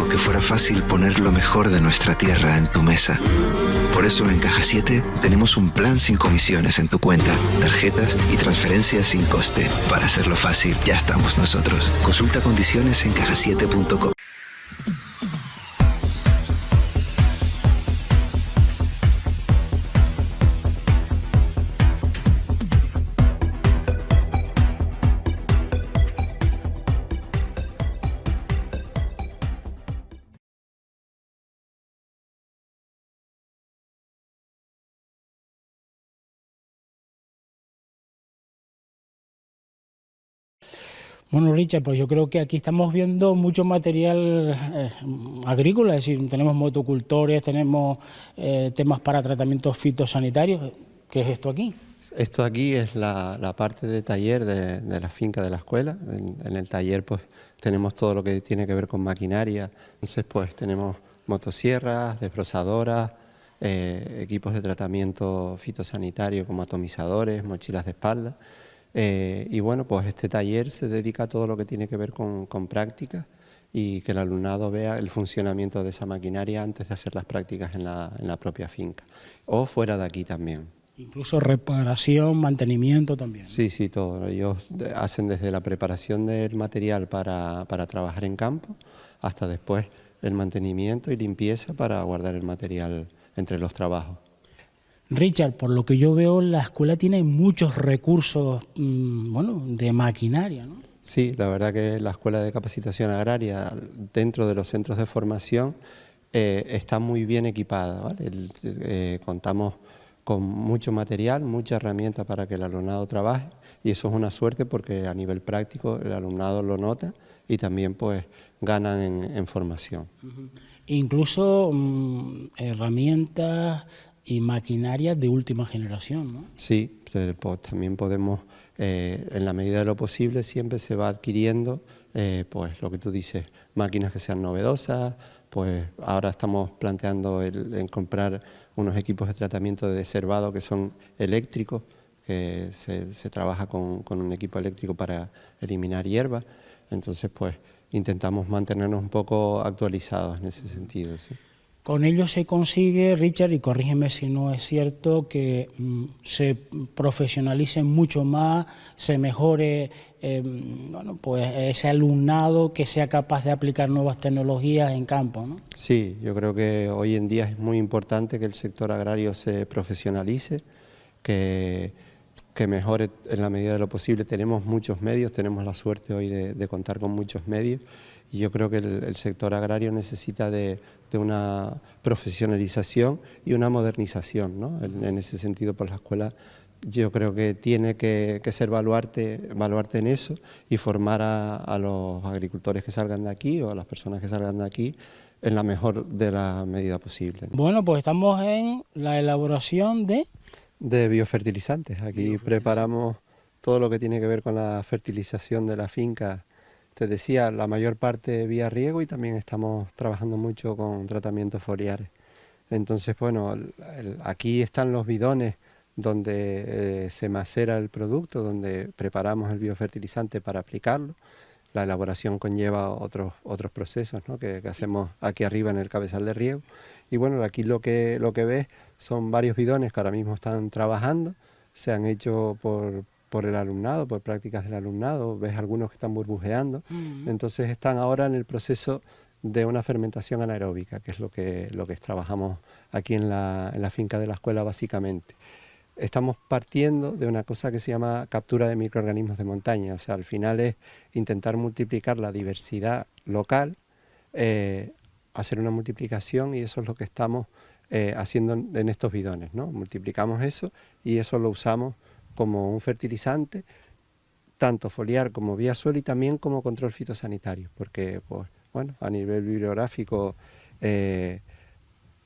dijo que fuera fácil poner lo mejor de nuestra tierra en tu mesa. Por eso en Caja 7 tenemos un plan sin comisiones en tu cuenta, tarjetas y transferencias sin coste. Para hacerlo fácil, ya estamos nosotros. Consulta condiciones en cajasiete.com. Bueno, Richard, pues yo creo que aquí estamos viendo mucho material agrícola, es decir, tenemos motocultores, tenemos temas para tratamientos fitosanitarios. ¿Qué es esto aquí? Esto aquí es la parte de taller de la finca de la escuela. En el taller pues tenemos todo lo que tiene que ver con maquinaria. Entonces pues tenemos motosierras, desbrozadoras, equipos de tratamiento fitosanitario como atomizadores, mochilas de espalda. Y bueno, pues este taller se dedica a todo lo que tiene que ver con prácticas y que el alumnado vea el funcionamiento de esa maquinaria antes de hacer las prácticas en la propia finca o fuera de aquí también. Incluso reparación, mantenimiento también. Sí, sí, todo. Ellos hacen desde la preparación del material para trabajar en campo hasta después el mantenimiento y limpieza para guardar el material entre los trabajos. Richard, por lo que yo veo, la escuela tiene muchos recursos de maquinaria, ¿no? Sí, la verdad que la Escuela de Capacitación Agraria, dentro de los centros de formación, está muy bien equipada, ¿vale? Contamos con mucho material, mucha herramienta para que el alumnado trabaje y eso es una suerte porque a nivel práctico el alumnado lo nota y también pues ganan en formación. Incluso herramientas y maquinaria de última generación, ¿no? Sí, pues también podemos, en la medida de lo posible, siempre se va adquiriendo, pues lo que tú dices, máquinas que sean novedosas, pues ahora estamos planteando en comprar unos equipos de tratamiento de desherbado que son eléctricos, que se trabaja con un equipo eléctrico para eliminar hierba, entonces pues intentamos mantenernos un poco actualizados en ese sentido, ¿sí? Con ello se consigue, Richard, y corrígeme si no es cierto, que se profesionalice mucho más, se mejore pues ese alumnado que sea capaz de aplicar nuevas tecnologías en campo, ¿no? Sí, yo creo que hoy en día es muy importante que el sector agrario se profesionalice, que mejore en la medida de lo posible. Tenemos muchos medios, tenemos la suerte hoy de contar con muchos medios y yo creo que el sector agrario necesita de una profesionalización y una modernización, ¿no? En ese sentido, pues la escuela yo creo que tiene que ser baluarte en eso y formar a los agricultores que salgan de aquí o a las personas que salgan de aquí en la mejor de la medida posible, ¿no? Bueno, pues estamos en la elaboración de biofertilizantes. Aquí preparamos todo lo que tiene que ver con la fertilización de la finca. Te decía, la mayor parte vía riego y también estamos trabajando mucho con tratamientos foliares. Entonces, bueno, aquí están los bidones donde se macera el producto, donde preparamos el biofertilizante para aplicarlo. La elaboración conlleva otros procesos, ¿no? que hacemos aquí arriba en el cabezal de riego. Y bueno, aquí lo que ves son varios bidones que ahora mismo están trabajando, se han hecho por el alumnado, por prácticas del alumnado, ves algunos que están burbujeando, entonces están ahora en el proceso de una fermentación anaeróbica, que es lo que trabajamos aquí en la finca de la escuela básicamente. Estamos partiendo de una cosa que se llama captura de microorganismos de montaña, o sea, al final es intentar multiplicar la diversidad local, hacer una multiplicación y eso es lo que estamos haciendo en estos bidones, ¿no? Multiplicamos eso y eso lo usamos como un fertilizante, tanto foliar como vía suelo y también como control fitosanitario, porque pues, bueno, a nivel bibliográfico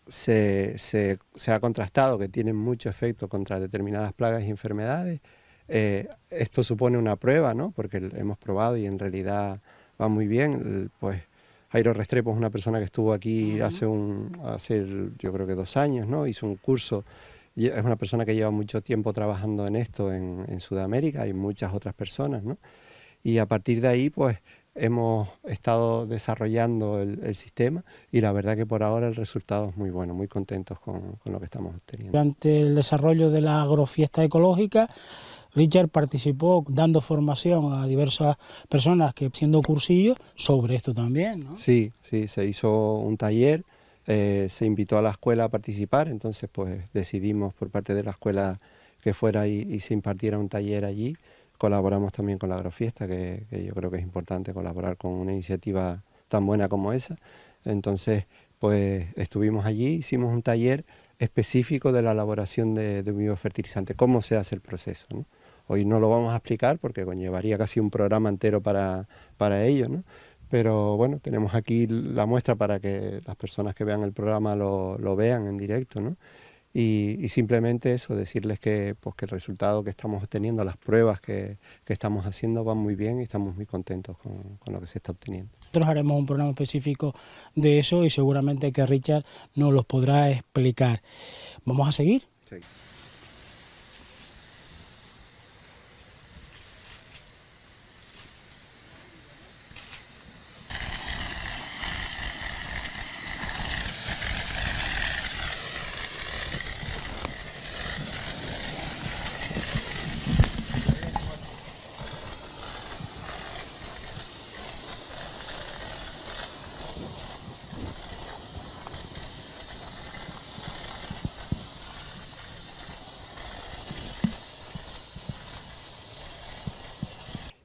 se ha contrastado que tienen mucho efecto contra determinadas plagas y enfermedades. Esto supone una prueba, ¿no? Porque hemos probado y en realidad va muy bien. Pues Jairo Restrepo es una persona que estuvo aquí hace yo creo que 2 años, ¿no? Hizo un curso, y es una persona que lleva mucho tiempo trabajando en esto en Sudamérica, hay muchas otras personas, ¿no? Y a partir de ahí, pues hemos estado desarrollando el sistema y la verdad que por ahora el resultado es muy bueno, muy contentos con lo que estamos obteniendo. Durante el desarrollo de la agrofiesta ecológica, Richard participó dando formación a diversas personas que haciendo cursillos sobre esto también, ¿no? Sí, sí, se hizo un taller, se invitó a la escuela a participar, entonces pues decidimos por parte de la escuela que fuera y se impartiera un taller allí. Colaboramos también con la agrofiesta, que yo creo que es importante colaborar con una iniciativa tan buena como esa. Entonces pues estuvimos allí, hicimos un taller específico de la elaboración de un biofertilizante, cómo se hace el proceso, ¿no? Hoy no lo vamos a explicar porque conllevaría casi un programa entero para ello, ¿no? Pero bueno, tenemos aquí la muestra para que las personas que vean el programa lo vean en directo, ¿no? Y simplemente eso, decirles que, pues, que el resultado que estamos obteniendo, las pruebas que estamos haciendo van muy bien y estamos muy contentos con lo que se está obteniendo. Nosotros haremos un programa específico de eso y seguramente que Richard nos los podrá explicar. ¿Vamos a seguir? Sí.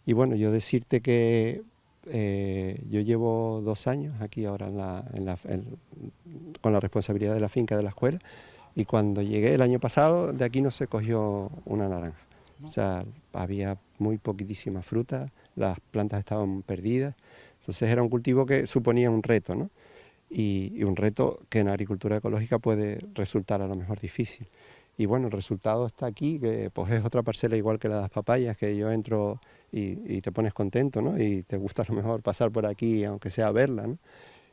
Y bueno, yo decirte que yo llevo 2 años aquí ahora con la responsabilidad de la finca de la escuela, y cuando llegué el año pasado de aquí no se cogió una naranja. O sea, había muy poquitísima fruta, las plantas estaban perdidas, entonces era un cultivo que suponía un reto, ¿no? Y un reto que en agricultura ecológica puede resultar a lo mejor difícil. Y bueno, el resultado está aquí, que pues es otra parcela igual que las papayas, que yo entro y te pones contento, ¿no? Y te gusta a lo mejor pasar por aquí, aunque sea verla, ¿no?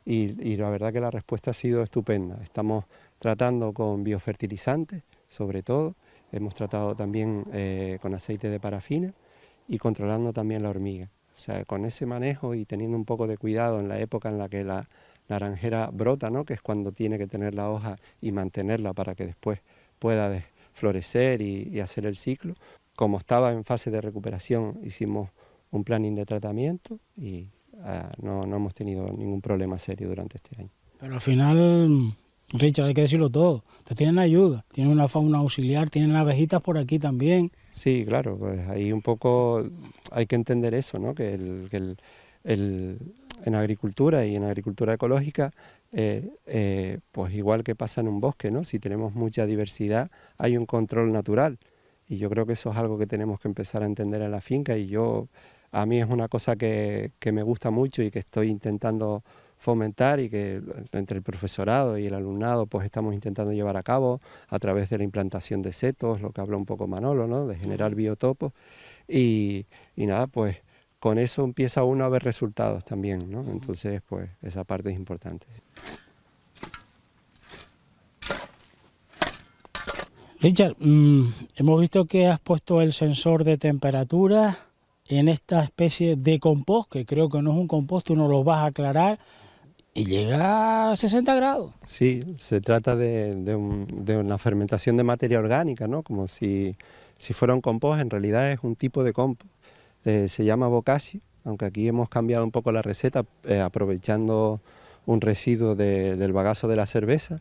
Y la verdad que la respuesta ha sido estupenda. Estamos tratando con biofertilizantes, sobre todo. Hemos tratado también con aceite de parafina y controlando también la hormiga. O sea, con ese manejo y teniendo un poco de cuidado en la época en la que la naranjera brota, ¿no? Que es cuando tiene que tener la hoja y mantenerla para que después pueda florecer y hacer el ciclo. Como estaba en fase de recuperación, hicimos un planning de tratamiento y no hemos tenido ningún problema serio durante este año. Pero al final, Richard, hay que decirlo todo. Te tienen ayuda, tienen una fauna auxiliar, tienen abejitas por aquí también. Sí, claro, pues ahí un poco hay que entender eso, ¿no? Que en agricultura y en agricultura ecológica, pues igual que pasa en un bosque, ¿no? Si tenemos mucha diversidad, hay un control natural. Y yo creo que eso es algo que tenemos que empezar a entender en la finca, y a mí es una cosa que me gusta mucho y que estoy intentando fomentar, y que entre el profesorado y el alumnado pues estamos intentando llevar a cabo a través de la implantación de setos, lo que habla un poco Manolo, ¿no? De generar biotopos, y nada, pues con eso empieza uno a ver resultados también, ¿no? Entonces pues esa parte es importante. Richard, hemos visto que has puesto el sensor de temperatura en esta especie de compost, que creo que no es un compost, tú nos lo vas a aclarar, y llega a 60 grados. Sí, se trata de una fermentación de materia orgánica, ¿no? Como si fuera un compost, en realidad es un tipo de compost. Se llama bokashi, aunque aquí hemos cambiado un poco la receta, aprovechando un residuo del bagazo de la cerveza.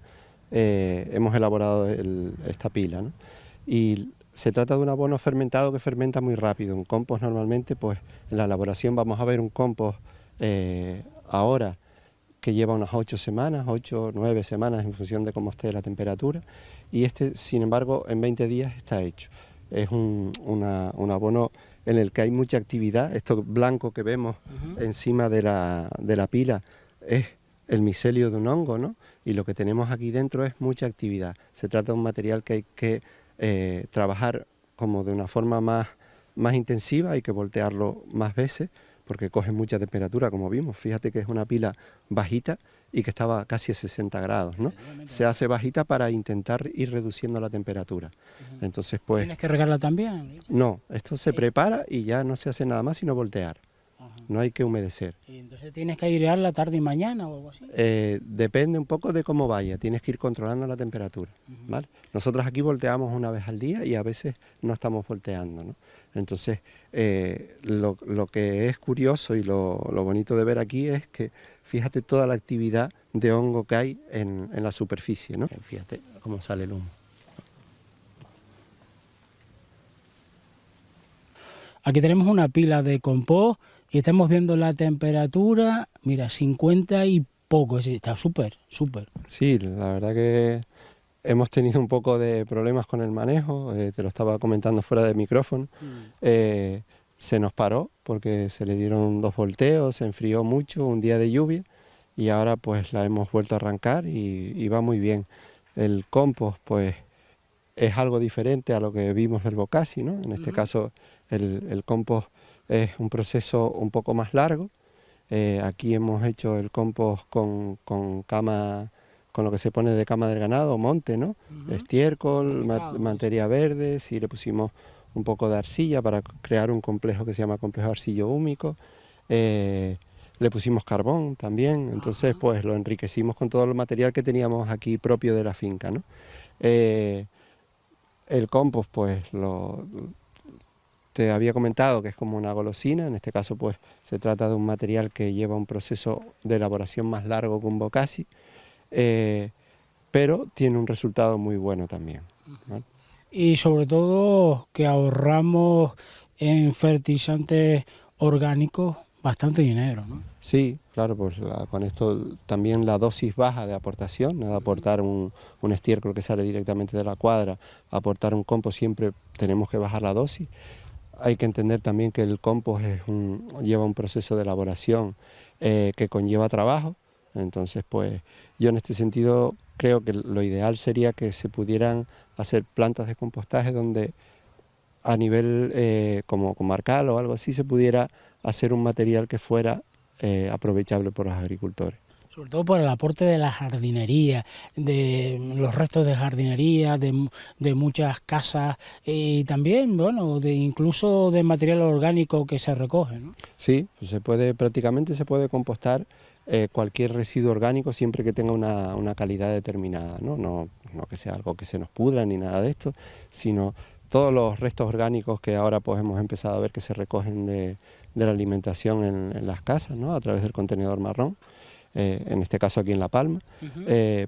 Hemos elaborado esta pila, ¿no? Y se trata de un abono fermentado que fermenta muy rápido. Un compost normalmente, pues en la elaboración vamos a ver un compost ahora que lleva unas 8 semanas, 8 o 9 semanas en función de cómo esté la temperatura, y este, sin embargo, en 20 días está hecho. Es un abono en el que hay mucha actividad. Esto blanco que vemos encima de la pila es el micelio de un hongo, ¿no? Y lo que tenemos aquí dentro es mucha actividad. Se trata de un material que hay que trabajar como de una forma más intensiva, hay que voltearlo más veces porque coge mucha temperatura, como vimos. Fíjate que es una pila bajita y que estaba casi a 60 grados, ¿no? Se hace bajita para intentar ir reduciendo la temperatura. Entonces, pues... ¿Tienes que regarla también? No, esto se prepara y ya no se hace nada más sino voltear. no hay que humedecer. Y entonces tienes que airearla tarde y mañana o algo así. Depende un poco de cómo vaya, tienes que ir controlando la temperatura, ¿vale? Nosotros aquí volteamos una vez al día y a veces no estamos volteando, ¿no? Entonces, lo que es curioso y lo bonito de ver aquí es que fíjate toda la actividad de hongo que hay en la superficie, ¿no? Fíjate cómo sale el humo. Aquí tenemos una pila de compost y estamos viendo la temperatura, mira, 50 y poco, es decir, está súper. Sí, la verdad que hemos tenido un poco de problemas con el manejo, te lo estaba comentando fuera de micrófono. Se nos paró porque se le dieron 2 volteos, se enfrió mucho, un día de lluvia, y ahora pues la hemos vuelto a arrancar y va muy bien. El compost pues es algo diferente a lo que vimos del Boccassi, ¿no? En este caso el compost es un proceso un poco más largo. Aquí hemos hecho el compost con cama, con lo que se pone de cama del ganado, monte, ¿no? Estiércol, materia verde, sí le pusimos un poco de arcilla para crear un complejo que se llama complejo arcillo-húmico. Le pusimos carbón también, entonces pues lo enriquecimos con todo el material que teníamos aquí propio de la finca, ¿no? El compost pues te había comentado que es como una golosina, en este caso pues se trata de un material que lleva un proceso de elaboración más largo que un Boccassi, pero tiene un resultado muy bueno también, ¿vale? Y sobre todo que ahorramos en fertilizantes orgánicos bastante dinero, ¿no? Sí, claro, pues con esto también la dosis baja de aportación, nada aportar un estiércol que sale directamente de la cuadra, aportar un compost siempre tenemos que bajar la dosis. Hay que entender también que el compost lleva un proceso de elaboración que conlleva trabajo, entonces pues yo en este sentido creo que lo ideal sería que se pudieran hacer plantas de compostaje donde a nivel como comarcal o algo así se pudiera hacer un material que fuera aprovechable por los agricultores. Sobre todo por el aporte de la jardinería, de los restos de jardinería, de muchas casas y también, bueno, incluso de material orgánico que se recoge, ¿no? Sí, pues prácticamente se puede compostar cualquier residuo orgánico siempre que tenga una calidad determinada, ¿no? No que sea algo que se nos pudra ni nada de esto, sino todos los restos orgánicos que ahora pues hemos empezado a ver que se recogen de la alimentación en las casas, ¿no? A través del contenedor marrón. En este caso aquí en La Palma,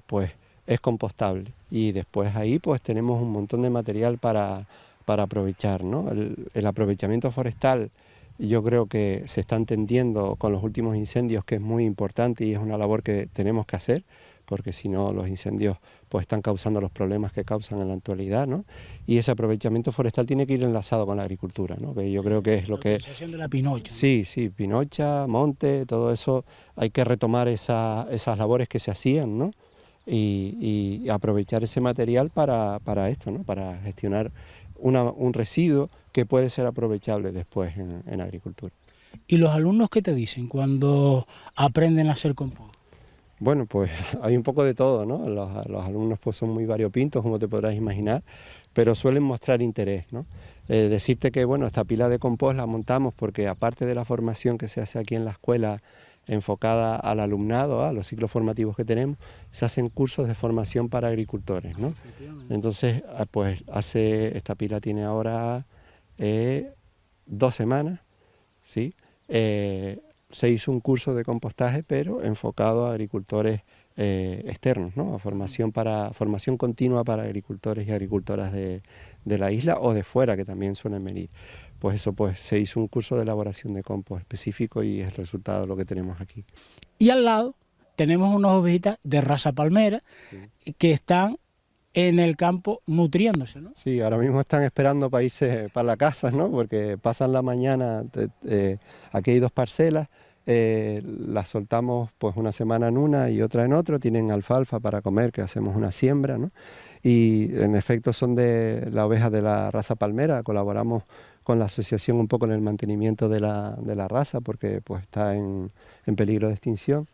pues es compostable y después ahí pues tenemos un montón de material para aprovechar, ¿no? El aprovechamiento forestal yo creo que se está entendiendo con los últimos incendios que es muy importante y es una labor que tenemos que hacer, porque si no los incendios pues están causando los problemas que causan en la actualidad, ¿no? Y ese aprovechamiento forestal tiene que ir enlazado con la agricultura, ¿no? Que yo creo que es lo que... La utilización de la pinocha. Sí, pinocha, monte, todo eso, hay que retomar esas labores que se hacían, ¿no? Y aprovechar ese material para esto, ¿no? Para gestionar un residuo que puede ser aprovechable después en agricultura. ¿Y los alumnos qué te dicen cuando aprenden a hacer compost? Bueno, pues hay un poco de todo, ¿no? Los alumnos pues son muy variopintos, como te podrás imaginar, pero suelen mostrar interés, ¿no? Decirte que, bueno, esta pila de compost la montamos porque aparte de la formación que se hace aquí en la escuela enfocada al alumnado, a los ciclos formativos que tenemos, se hacen cursos de formación para agricultores, ¿no? Entonces, pues esta pila tiene ahora 2 semanas, ¿sí? Se hizo un curso de compostaje, pero enfocado a agricultores externos, ¿no? A formación continua para agricultores y agricultoras de la isla o de fuera, que también suelen venir. Pues eso, pues se hizo un curso de elaboración de compost específico y es el resultado de lo que tenemos aquí. Y al lado tenemos unas ovejitas de raza palmera que están en el campo nutriéndose, ¿no? Sí, ahora mismo están esperando para irse para la casa, ¿no? Porque pasan la mañana, aquí hay 2 parcelas, las soltamos pues una semana en una y otra en otra, tienen alfalfa para comer, que hacemos una siembra, ¿no? Y en efecto son de la oveja de la raza palmera, colaboramos con la asociación un poco en el mantenimiento de la raza porque pues está en peligro de extinción.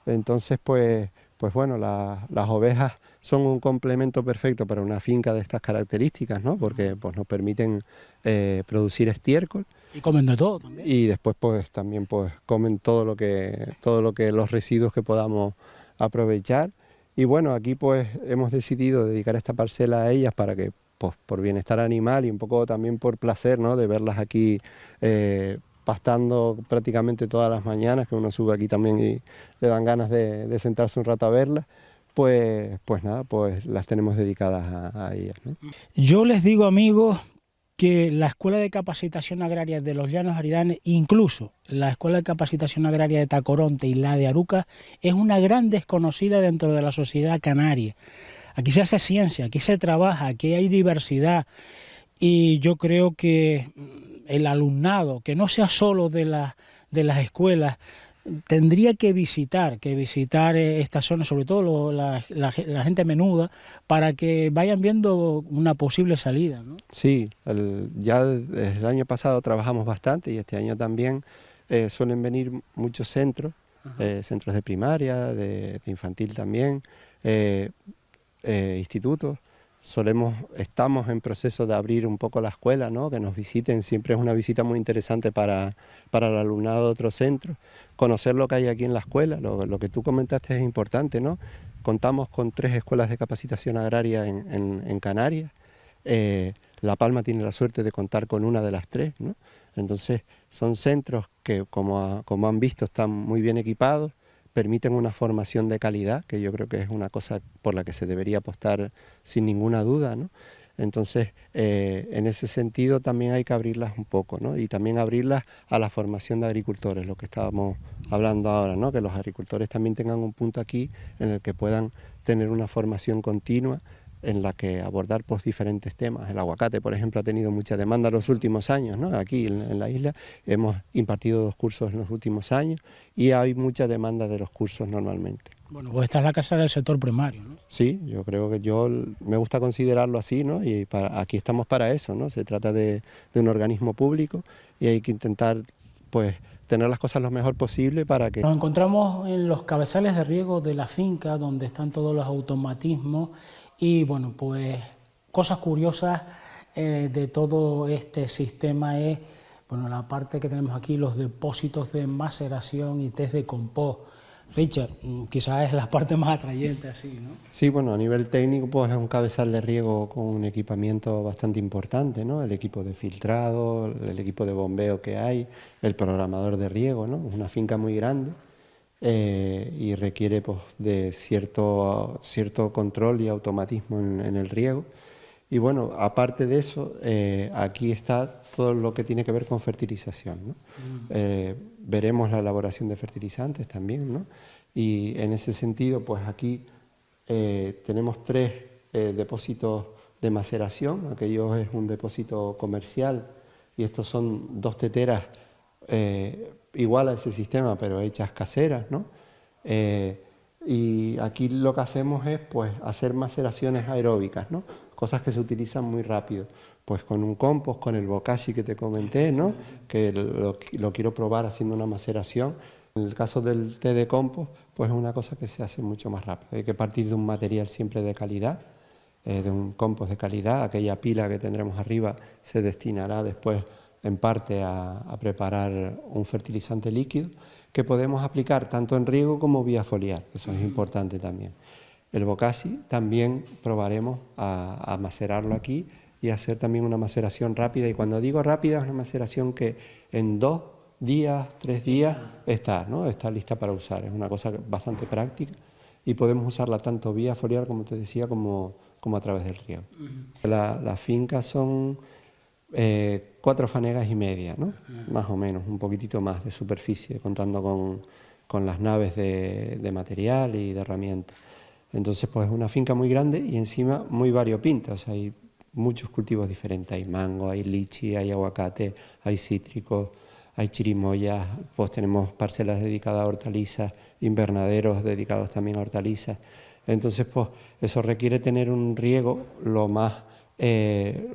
Entonces pues pues bueno, las ovejas son un complemento perfecto para una finca de estas características, ¿no? Porque pues, nos permiten producir estiércol. Y comen de todo también. Y después pues también pues comen todo lo que los residuos que podamos aprovechar. Y bueno, aquí pues hemos decidido dedicar esta parcela a ellas para que pues por bienestar animal y un poco también por placer, ¿no? De verlas aquí pastando prácticamente todas las mañanas, que uno sube aquí también y le dan ganas de sentarse un rato a verlas. Pues nada, pues las tenemos dedicadas a ellas, ¿no? Yo les digo, amigos, que la Escuela de Capacitación Agraria de los Llanos Aridanes, incluso la Escuela de Capacitación Agraria de Tacoronte y la de Arucas, es una gran desconocida dentro de la sociedad canaria. Aquí se hace ciencia, aquí se trabaja, aquí hay diversidad, y yo creo que el alumnado, que no sea solo de las escuelas, tendría que visitar esta zona, sobre todo la gente menuda, para que vayan viendo una posible salida, ¿no? Sí, ya desde el año pasado trabajamos bastante y este año también suelen venir muchos centros, centros de primaria, de infantil también, institutos. Estamos en proceso de abrir un poco la escuela, ¿no? Que nos visiten, siempre es una visita muy interesante para el alumnado de otros centros. Conocer lo que hay aquí en la escuela, lo que tú comentaste es importante, ¿no? Contamos con 3 escuelas de capacitación agraria en Canarias. La Palma tiene la suerte de contar con una de las 3, ¿no? Entonces son centros que, como han visto, están muy bien equipados, permiten una formación de calidad, que yo creo que es una cosa por la que se debería apostar sin ninguna duda, ¿no? Entonces, en ese sentido también hay que abrirlas un poco, ¿no? Y también abrirlas a la formación de agricultores, lo que estábamos hablando ahora, ¿no? Que los agricultores también tengan un punto aquí en el que puedan tener una formación continua en la que abordar pues, diferentes temas. El aguacate, por ejemplo, ha tenido mucha demanda en los últimos años, ¿no? Aquí en la isla hemos impartido 2 cursos en los últimos años y hay mucha demanda de los cursos normalmente. Bueno, pues esta es la casa del sector primario, ¿no? Sí, yo creo que me gusta considerarlo así, ¿no? Y aquí estamos para eso, ¿no? Se trata de un organismo público y hay que intentar, pues, tener las cosas lo mejor posible para que... Nos encontramos en los cabezales de riego de la finca, donde están todos los automatismos y, bueno, pues cosas curiosas de todo este sistema es, bueno, la parte que tenemos aquí, los depósitos de maceración y test de compost. Richard, quizás es la parte más atrayente así, ¿no? Sí, bueno, a nivel técnico pues es un cabezal de riego con un equipamiento bastante importante, ¿no? El equipo de filtrado, el equipo de bombeo que hay, el programador de riego, ¿no? Es una finca muy grande y requiere pues de cierto control y automatismo en el riego. Y bueno, aparte de eso, aquí está todo lo que tiene que ver con fertilización, ¿no? Veremos la elaboración de fertilizantes también, ¿no? Y en ese sentido, pues aquí tenemos 3 depósitos de maceración. Aquello es un depósito comercial y estos son 2 teteras igual a ese sistema, pero hechas caseras, ¿no? Y aquí lo que hacemos es pues hacer maceraciones aeróbicas, ¿no? Cosas que se utilizan muy rápido, pues con un compost, con el bokashi que te comenté, ¿no? Que lo quiero probar haciendo una maceración. En el caso del té de compost, pues es una cosa que se hace mucho más rápido. Hay que partir de un material siempre de calidad, de un compost de calidad. Aquella pila que tendremos arriba se destinará después en parte a preparar un fertilizante líquido que podemos aplicar tanto en riego como vía foliar, eso es importante también. El bokashi también probaremos a macerarlo aquí y hacer también una maceración rápida, y cuando digo rápida es una maceración que en 2 días, 3 días está, ¿no? Está lista para usar, es una cosa bastante práctica y podemos usarla tanto vía foliar, como te decía, como a través del riego. Las fincas son 4 fanegas y media, ¿no? Más o menos, un poquitito más de superficie, contando con las naves de material y de herramientas. Entonces, pues es una finca muy grande y encima muy variopinta, o sea, hay muchos cultivos diferentes, hay mango, hay lichi, hay aguacate, hay cítricos, hay chirimoyas, pues tenemos parcelas dedicadas a hortalizas, invernaderos dedicados también a hortalizas. Entonces, pues eso requiere tener un riego lo más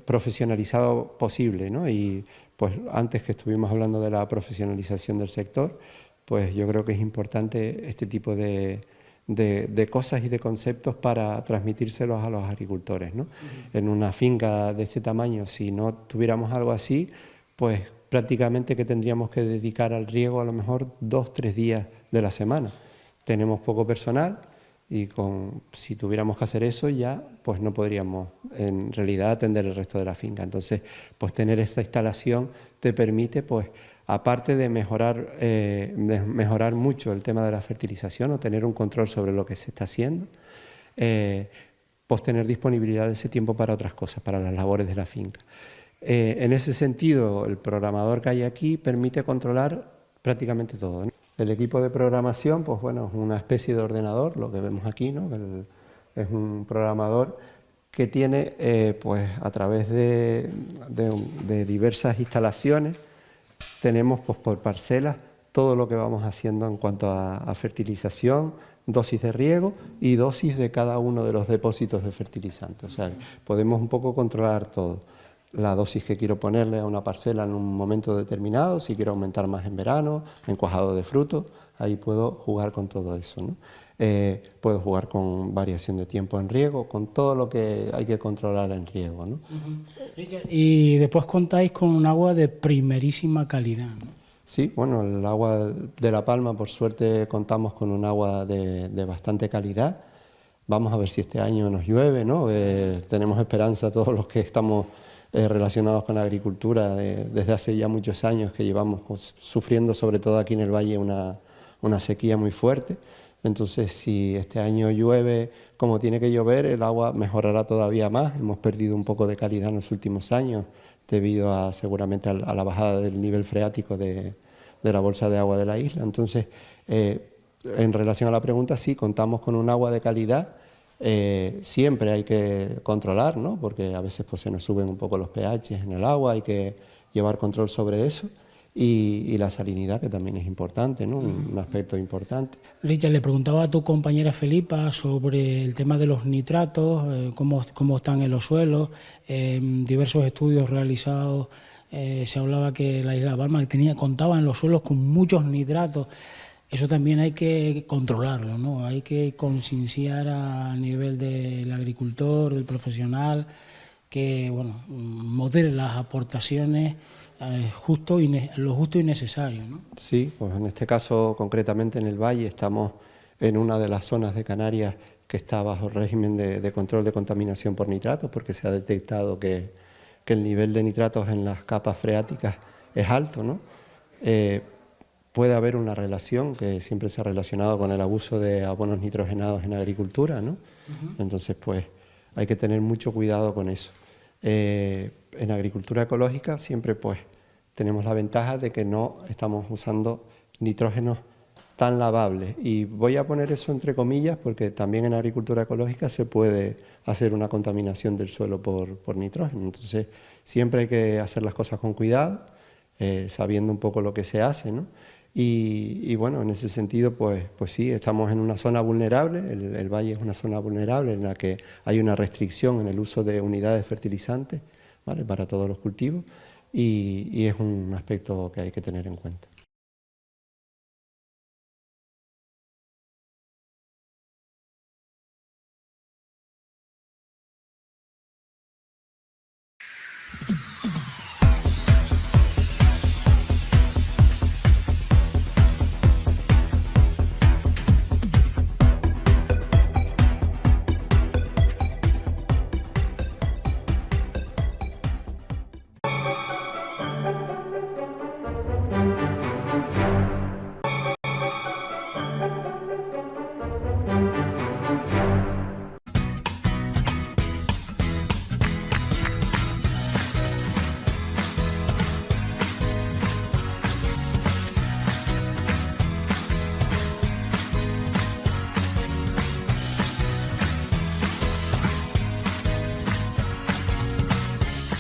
profesionalizado posible, ¿no? Y pues antes que estuvimos hablando de la profesionalización del sector, pues yo creo que es importante este tipo de de cosas y de conceptos para transmitírselos a los agricultores, ¿no? En una finca de este tamaño, si no tuviéramos algo así, pues prácticamente que tendríamos que dedicar al riego a lo mejor 2-3 días de la semana. Tenemos poco personal y si tuviéramos que hacer eso ya pues no podríamos en realidad atender el resto de la finca. Entonces, pues tener esta instalación te permite, pues aparte de mejorar mucho el tema de la fertilización o tener un control sobre lo que se está haciendo, pues tener disponibilidad de ese tiempo para otras cosas, para las labores de la finca. En ese sentido, el programador que hay aquí permite controlar prácticamente todo, ¿no? El equipo de programación, pues bueno, es una especie de ordenador, lo que vemos aquí, ¿no? Es un programador que tiene, pues a través de diversas instalaciones, tenemos pues por parcelas todo lo que vamos haciendo en cuanto a fertilización, dosis de riego y dosis de cada uno de los depósitos de fertilizante. O sea, podemos un poco controlar todo. La dosis que quiero ponerle a una parcela en un momento determinado, si quiero aumentar más en verano, en cuajado de frutos, ahí puedo jugar con todo eso, ¿no? Puedo jugar con variación de tiempo en riego, con todo lo que hay que controlar en riego, ¿no? Y después contáis con un agua de primerísima calidad, ¿no? Sí, bueno, el agua de La Palma, por suerte, contamos con un agua de bastante calidad. Vamos a ver si este año nos llueve, ¿no? Tenemos esperanza todos los que estamos relacionados con la agricultura desde hace ya muchos años que llevamos sufriendo, sobre todo aquí en el valle, una sequía muy fuerte. Entonces, si este año llueve como tiene que llover, el agua mejorará todavía más. Hemos perdido un poco de calidad en los últimos años debido seguramente a la bajada del nivel freático de la bolsa de agua de la isla. Entonces, en relación a la pregunta, sí, contamos con un agua de calidad. Siempre hay que controlar, ¿no? Porque a veces pues, se nos suben un poco los pH en el agua, hay que llevar control sobre eso. Y la salinidad, que también es importante, ¿no? Un aspecto importante. Richard, le preguntaba a tu compañera Felipa sobre el tema de los nitratos, cómo están en los suelos. Diversos estudios realizados, se hablaba que la isla de Palma contaba en los suelos con muchos nitratos. Eso también hay que controlarlo, ¿no? Hay que concienciar a nivel del agricultor, del profesional, que bueno, modere las aportaciones lo justo y necesario, ¿no? Sí, pues en este caso, concretamente en el Valle, estamos en una de las zonas de Canarias que está bajo régimen de control de contaminación por nitratos, porque se ha detectado que el nivel de nitratos en las capas freáticas es alto, ¿no? Puede haber una relación que siempre se ha relacionado con el abuso de abonos nitrogenados en agricultura, ¿no? Entonces, pues hay que tener mucho cuidado con eso. En agricultura ecológica siempre pues tenemos la ventaja de que no estamos usando nitrógenos tan lavables. Y voy a poner eso entre comillas porque también en agricultura ecológica se puede hacer una contaminación del suelo por nitrógeno. Entonces siempre hay que hacer las cosas con cuidado, sabiendo un poco lo que se hace, ¿no? Y bueno, en ese sentido, pues sí, estamos en una zona vulnerable, el valle es una zona vulnerable en la que hay una restricción en el uso de unidades fertilizantes, ¿vale?, para todos los cultivos, y es un aspecto que hay que tener en cuenta.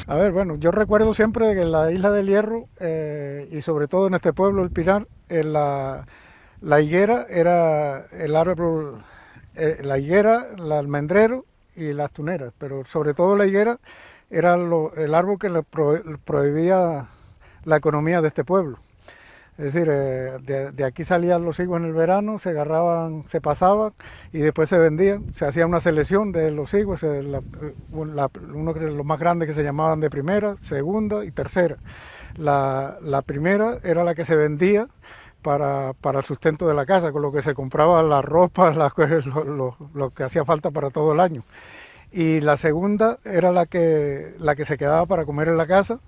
A ver, bueno, yo recuerdo siempre que en la isla del Hierro y sobre todo en este pueblo, el Pinar, la higuera era el árbol, la higuera, el almendrero y las tuneras, pero sobre todo la higuera era el árbol que le prohibía la economía de este pueblo. Es decir, de aquí salían los higos en el verano, se agarraban, se pasaban y después se vendían. Se hacía una selección de los higos, uno de los más grandes que se llamaban de primera, segunda y tercera. La primera era la que se vendía para el sustento de la casa, con lo que se compraba la ropa, lo que hacía falta para todo el año. Y la segunda era la que se quedaba para comer en la casa.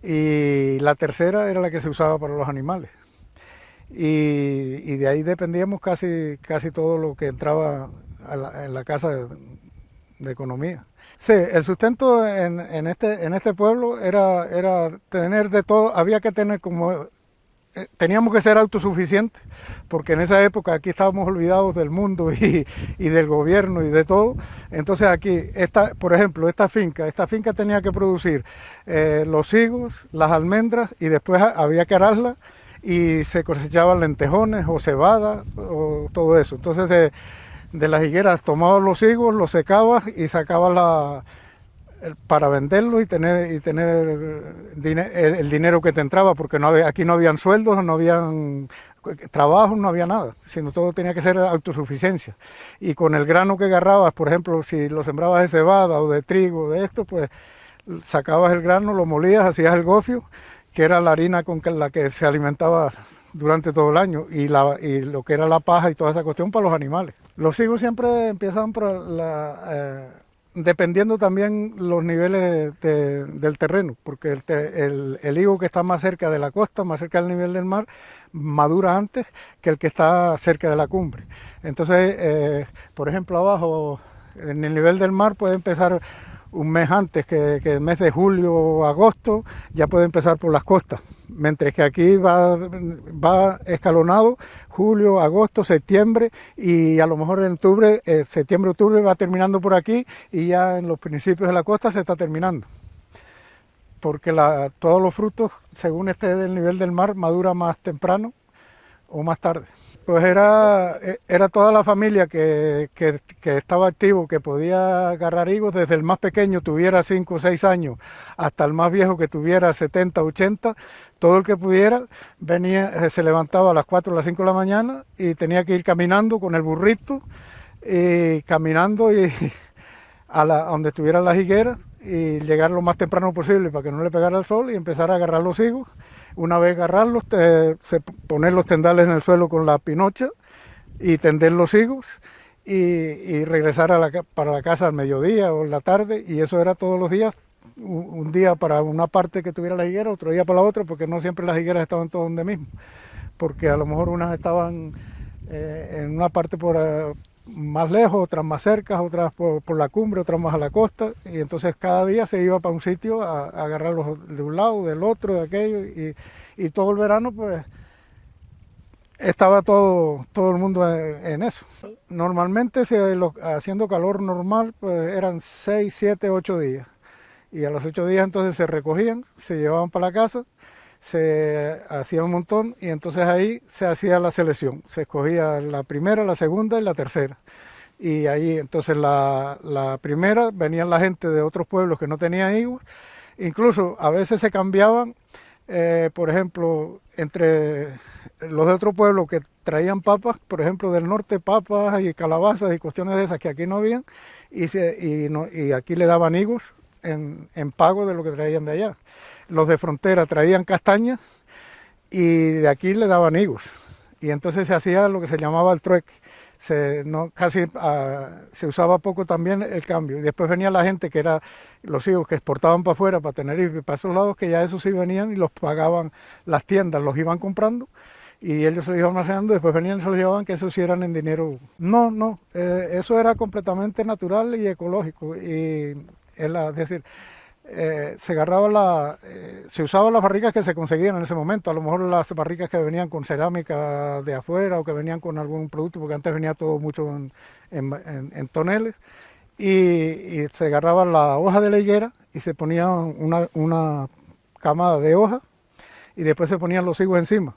Y la tercera era la que se usaba para los animales. Y de ahí dependíamos casi todo lo que entraba en la casa de economía. Sí, el sustento en este pueblo era tener de todo, había que tener teníamos que ser autosuficientes, porque en esa época aquí estábamos olvidados del mundo y del gobierno y de todo. Entonces aquí, por ejemplo, esta finca tenía que producir los higos, las almendras, y después había que ararlas y se cosechaban lentejones o cebada o todo eso. Entonces de las higueras tomabas los higos, los secabas y sacabas para venderlo y tener el dinero que te entraba, porque aquí no habían sueldos, no habían trabajos, no había nada, sino todo tenía que ser autosuficiencia. Y con el grano que agarrabas, por ejemplo, si lo sembrabas de cebada o de trigo, de esto, pues sacabas el grano, lo molías, hacías el gofio, que era la harina con la que se alimentaba durante todo el año, y lo que era la paja y toda esa cuestión para los animales. Los higos siempre empiezan por dependiendo también los niveles del terreno, porque el higo que está más cerca de la costa, más cerca del nivel del mar, madura antes que el que está cerca de la cumbre. Entonces, por ejemplo, abajo, en el nivel del mar puede empezar un mes antes, que el mes de julio o agosto, ya puede empezar por las costas. Mientras que aquí va escalonado julio, agosto, septiembre, y a lo mejor en octubre, septiembre, octubre va terminando por aquí, y ya en los principios de la costa se está terminando. Porque todos los frutos, según esté del nivel del mar, madura más temprano o más tarde. Pues era toda la familia que estaba activo, que podía agarrar higos, desde el más pequeño, tuviera 5 o 6 años, hasta el más viejo que tuviera 70, 80, todo el que pudiera venía, se levantaba a las 4 o las 5 de la mañana y tenía que ir caminando con el burrito, caminando a donde estuvieran las higueras, y llegar lo más temprano posible para que no le pegara el sol, y empezar a agarrar los higos. Una vez agarrarlos, poner los tendales en el suelo con la pinocha y tender los higos y regresar para la casa al mediodía o en la tarde, y eso era todos los días, un día para una parte que tuviera la higuera, otro día para la otra, porque no siempre las higueras estaban todas donde mismo, porque a lo mejor unas estaban en una parte más lejos, otras más cerca, otras por la cumbre, otras más a la costa, y entonces cada día se iba para un sitio a agarrarlos de un lado, del otro, de aquello, y todo el verano pues estaba todo el mundo en eso. Normalmente haciendo calor normal pues eran 6, 7, 8 días, y a los 8 días entonces se recogían, se llevaban para la casa, se hacía un montón, y entonces ahí se hacía la selección, se escogía la primera, la segunda y la tercera, y ahí entonces la primera venían la gente de otros pueblos que no tenían higos, incluso a veces se cambiaban, por ejemplo, entre los de otro pueblo que traían papas, por ejemplo del norte, papas y calabazas y cuestiones de esas que aquí no habían, y aquí le daban higos en pago de lo que traían de allá. Los de frontera traían castañas y de aquí le daban higos, y entonces se hacía lo que se llamaba el trueque. Se usaba poco también el cambio, y después venía la gente que era los higos que exportaban para afuera, para Tenerife y para esos lados, que ya esos sí venían y los pagaban las tiendas, los iban comprando y ellos se los iban almacenando, después venían y se los llevaban, que eso sí eran en dinero. No, eso era completamente natural y ecológico, y es decir, se agarraba se usaban las barricas que se conseguían en ese momento, a lo mejor las barricas que venían con cerámica de afuera o que venían con algún producto, porque antes venía todo mucho en toneles, y se agarraba la hoja de la higuera y se ponía una camada de hoja, y después se ponían los higos encima.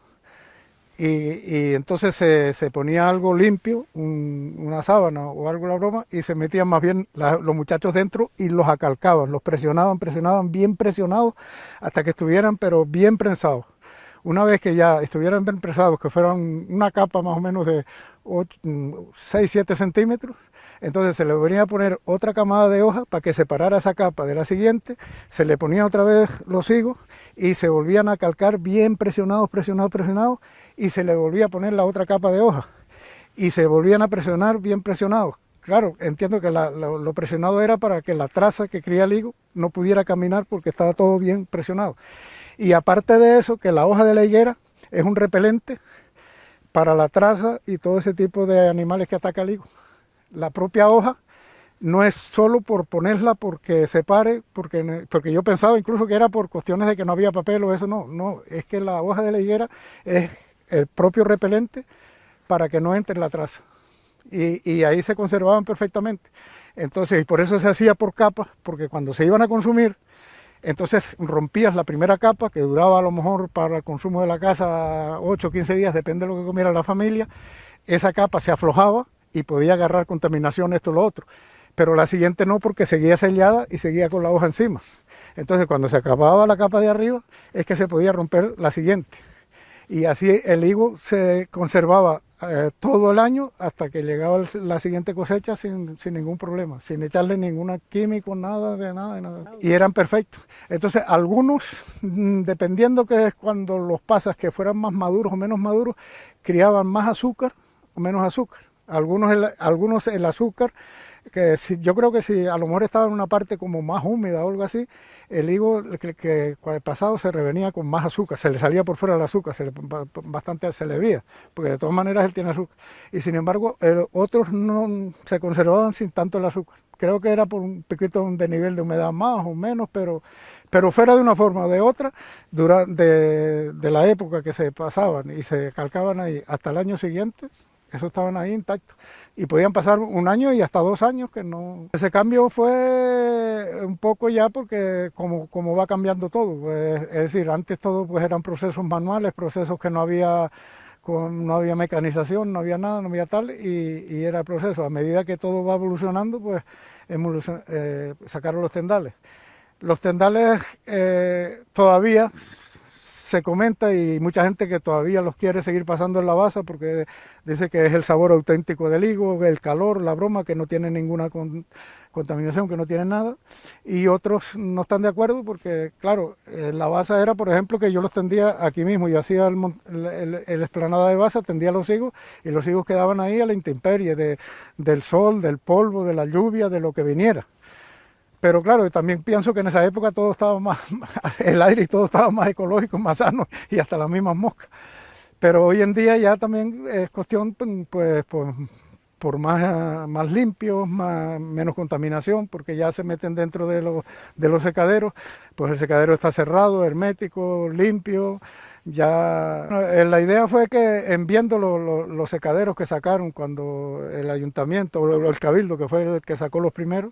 Y entonces se ponía algo limpio, una sábana o algo la broma, y se metían más bien los muchachos dentro y los acalcaban, los presionaban bien presionados hasta que estuvieran pero bien prensados. Una vez que ya estuvieran bien presados, que fueran una capa más o menos de 6-7 centímetros, entonces se le venía a poner otra camada de hoja para que separara esa capa de la siguiente, se le ponía otra vez los higos y se volvían a calcar bien presionados, y se le volvía a poner la otra capa de hoja y se volvían a presionar bien presionados. Claro, entiendo que lo presionado era para que la traza que cría el higo no pudiera caminar porque estaba todo bien presionado. Y aparte de eso, que la hoja de la higuera es un repelente para la traza y todo ese tipo de animales que ataca el higo. La propia hoja no es solo por ponerla porque se pare, porque yo pensaba incluso que era por cuestiones de que no había papel o eso, no, es que la hoja de la higuera es el propio repelente para que no entre la traza. Y ahí se conservaban perfectamente. Entonces, y por eso se hacía por capas, porque cuando se iban a consumir, entonces rompías la primera capa, que duraba a lo mejor para el consumo de la casa 8 o 15 días, depende de lo que comiera la familia. Esa capa se aflojaba y podía agarrar contaminación, esto o lo otro. Pero la siguiente no, porque seguía sellada y seguía con la hoja encima. Entonces, cuando se acababa la capa de arriba, es que se podía romper la siguiente. Y así el higo se conservaba todo el año hasta que llegaba la siguiente cosecha sin ningún problema, sin echarle ningún químico, nada. Y eran perfectos. Entonces, algunos, dependiendo que es cuando los pasas que fueran más maduros o menos maduros, criaban más azúcar o menos azúcar. Algunos el azúcar, yo creo que si a lo mejor estaba en una parte como más húmeda o algo así, el higo que pasado se revenía con más azúcar, se le salía por fuera el azúcar, bastante se le veía, porque de todas maneras él tiene azúcar. Y sin embargo, otros no se conservaban sin tanto el azúcar. Creo que era por un poquito de nivel de humedad más o menos, pero fuera de una forma o de otra, de la época que se pasaban y se calcaban ahí hasta el año siguiente, eso estaban ahí intactos. Y podían pasar 1 año y hasta 2 años que no. Ese cambio fue un poco ya porque como va cambiando todo. Pues, es decir, antes todo pues eran procesos manuales, procesos que no había mecanización, no había nada, no había tal, y era el proceso. A medida que todo va evolucionando, pues sacaron los tendales. Los tendales todavía se comenta y mucha gente que todavía los quiere seguir pasando en la basa porque dice que es el sabor auténtico del higo, el calor, la broma, que no tiene ninguna contaminación, que no tiene nada, y otros no están de acuerdo porque, claro, la basa era, por ejemplo, que yo los tendía aquí mismo, yo hacía el esplanada de basa, tendía los higos y los higos quedaban ahí a la intemperie del sol, del polvo, de la lluvia, de lo que viniera. Pero claro, también pienso que en esa época todo estaba más, el aire y todo estaba más ecológico, más sano y hasta las mismas moscas. Pero hoy en día ya también es cuestión, pues, por más limpios, menos contaminación, porque ya se meten dentro de los secaderos, pues el secadero está cerrado, hermético, limpio. Ya la idea fue que en viendo los secaderos que sacaron cuando el ayuntamiento o el cabildo, que fue el que sacó los primeros,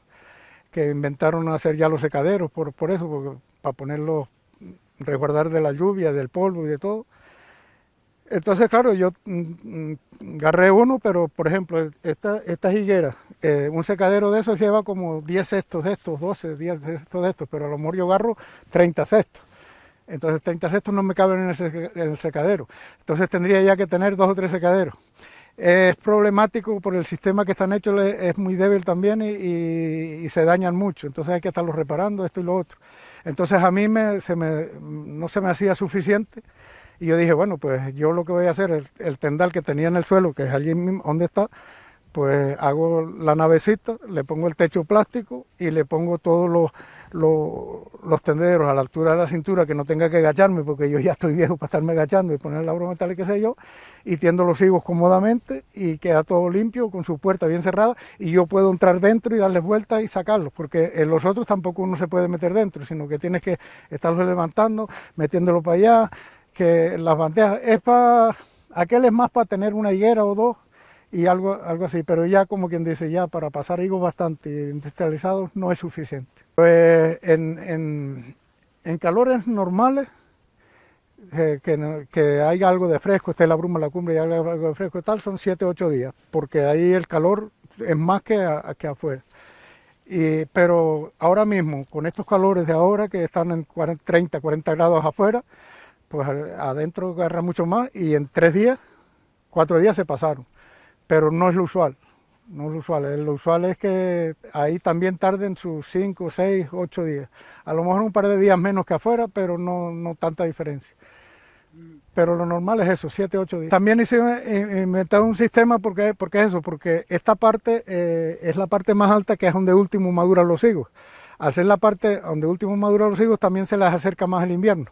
que inventaron hacer ya los secaderos, por eso, porque, para ponerlos, resguardar de la lluvia, del polvo y de todo. Entonces, claro, yo agarré uno, pero por ejemplo, estas higueras, un secadero de esos lleva como 10 cestos de estos, 12, 10 cestos de estos, pero a lo mejor yo agarro 30 cestos. Entonces 30 cestos no me caben en el secadero. Entonces tendría ya que tener 2 o 3 secaderos. Es problemático por el sistema que están hechos, es muy débil también y se dañan mucho, entonces hay que estarlos reparando, esto y lo otro. Entonces a mí no se me hacía suficiente y yo dije, bueno, pues yo lo que voy a hacer, el tendal que tenía en el suelo, que es allí mismo donde está, pues hago la navecita, le pongo el techo plástico y le pongo todos los tenderos a la altura de la cintura, que no tenga que agacharme, porque yo ya estoy viejo para estarme agachando y poner la broma tal y qué sé yo, y tiendo los higos cómodamente y queda todo limpio, con su puerta bien cerrada, y yo puedo entrar dentro y darles vueltas y sacarlos, porque en los otros tampoco uno se puede meter dentro, sino que tienes que estarlos levantando, metiéndolo para allá, que las bandejas, aquel es más para tener una higuera o 2, y algo así, pero ya como quien dice, ya para pasar higos bastante industrializados no es suficiente. Pues en calores normales, que haya algo de fresco, esté la bruma en la cumbre y haya algo de fresco y tal, son 7 o 8 días, porque ahí el calor es más que afuera. Pero ahora mismo, con estos calores de ahora, que están en 30, 40 grados afuera, pues adentro agarra mucho más y en 3 días, 4 días se pasaron. Pero no es lo usual, no es lo usual. Lo usual es que ahí también tarden sus 5, 6, 8 días. A lo mejor un par de días menos que afuera, pero no tanta diferencia. Pero lo normal es eso, 7, 8 días. También inventé un sistema porque es eso, porque esta parte es la parte más alta, que es donde último maduran los higos. Al ser la parte donde último maduran los higos, también se les acerca más el invierno.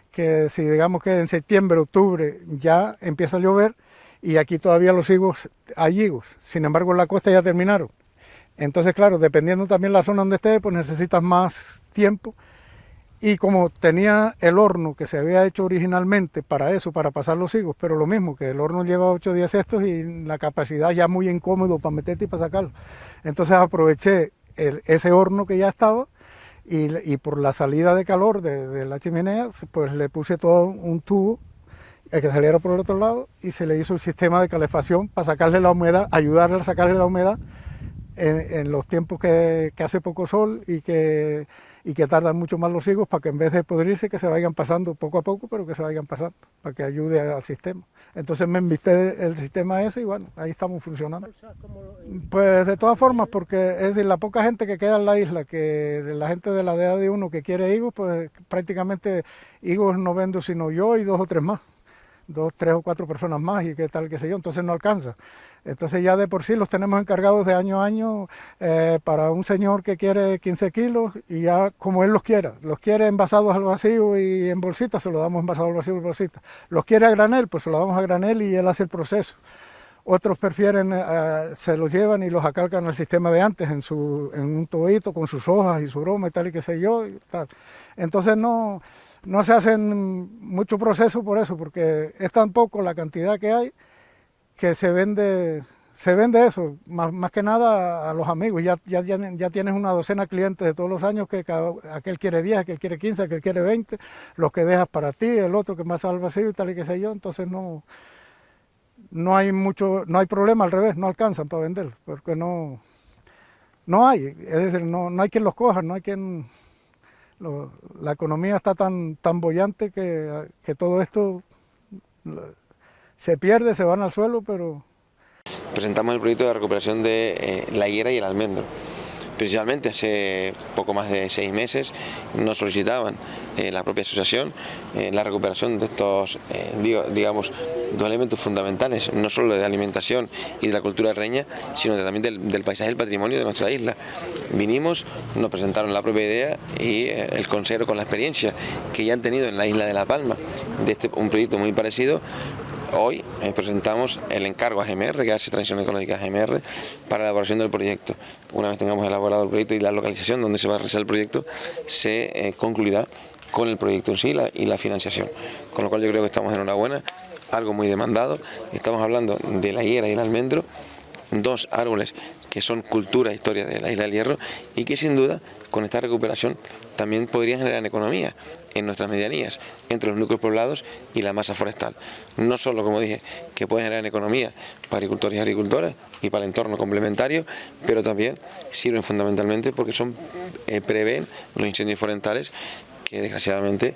Que si digamos que en septiembre, octubre ya empieza a llover y aquí todavía los higos hay higos. Sin embargo, en la costa ya terminaron. Entonces, claro, dependiendo también la zona donde estés, pues necesitas más tiempo. Y como tenía el horno que se había hecho originalmente para eso, para pasar los higos, pero lo mismo, que el horno lleva 8 días estos y la capacidad ya muy incómodo para meterte y para sacarlo. Entonces aproveché ese horno que ya estaba y por la salida de calor de la chimenea, pues le puse todo un tubo que saliera por el otro lado y se le hizo un sistema de calefacción para sacarle la humedad, ayudarle a sacarle la humedad en los tiempos que hace poco sol y que tardan mucho más los higos, para que en vez de podrirse, que se vayan pasando poco a poco, pero que se vayan pasando, para que ayude al sistema. Entonces me envisté el sistema ese y bueno, ahí estamos funcionando. Pues de todas formas, porque es decir, la poca gente que queda en la isla, que la gente de la edad de uno que quiere higos, pues prácticamente higos no vendo sino yo y 2 o 3 más. 2, 3 o 4 personas más y qué tal, qué sé yo, entonces no alcanza. Entonces ya de por sí los tenemos encargados de año a año para un señor que quiere 15 kilos y ya como él los quiere envasados al vacío y en bolsitas, se los damos envasados al vacío y en bolsitas. Los quiere a granel, pues se los damos a granel y él hace el proceso. Otros prefieren, se los llevan y los acalcan al sistema de antes, en un tobito con sus hojas y su broma y tal y qué sé yo. Y tal. Entonces no se hacen mucho proceso por eso, porque es tan poco la cantidad que hay que se vende eso, más que nada a los amigos. Ya tienes una docena de clientes de todos los años, que aquel quiere 10, aquel quiere 15, aquel quiere 20, los que dejas para ti, el otro que más al vacío y tal y qué sé yo. Entonces no hay problema, al revés, no alcanzan para venderlo, porque no hay, es decir, no hay quien los coja, no hay quien... La economía está tan bollante que todo esto se pierde, se van al suelo, pero... Presentamos el proyecto de recuperación de la higuera y el almendro. Principalmente hace poco más de 6 meses nos solicitaban la propia asociación la recuperación de estos, digamos, 2 elementos fundamentales, no solo de alimentación y de la cultura reña, sino también del paisaje y el patrimonio de nuestra isla. Vinimos, nos presentaron la propia idea y el consejero, con la experiencia que ya han tenido en la isla de La Palma de un proyecto muy parecido. Hoy presentamos el encargo a GMR, que hace Transición Ecológica GMR, para la elaboración del proyecto. Una vez tengamos elaborado el proyecto y la localización donde se va a realizar el proyecto, se concluirá con el proyecto en sí y la financiación. Con lo cual yo creo que estamos enhorabuena, algo muy demandado. Estamos hablando de la higuera y el almendro, 2 árboles que son cultura e historia de la isla del Hierro y que sin duda con esta recuperación también podrían generar economía en nuestras medianías, entre los núcleos poblados y la masa forestal. No solo, como dije, que pueden generar economía para agricultores y agricultoras y para el entorno complementario, pero también sirven fundamentalmente porque prevén los incendios forestales que desgraciadamente...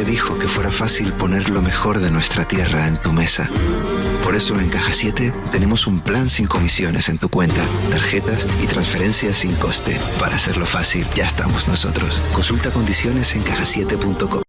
Dijo que fuera fácil poner lo mejor de nuestra tierra en tu mesa. Por eso en Caja 7 tenemos un plan sin comisiones en tu cuenta, tarjetas y transferencias sin coste. Para hacerlo fácil, ya estamos nosotros. Consulta condiciones en cajasiete.com.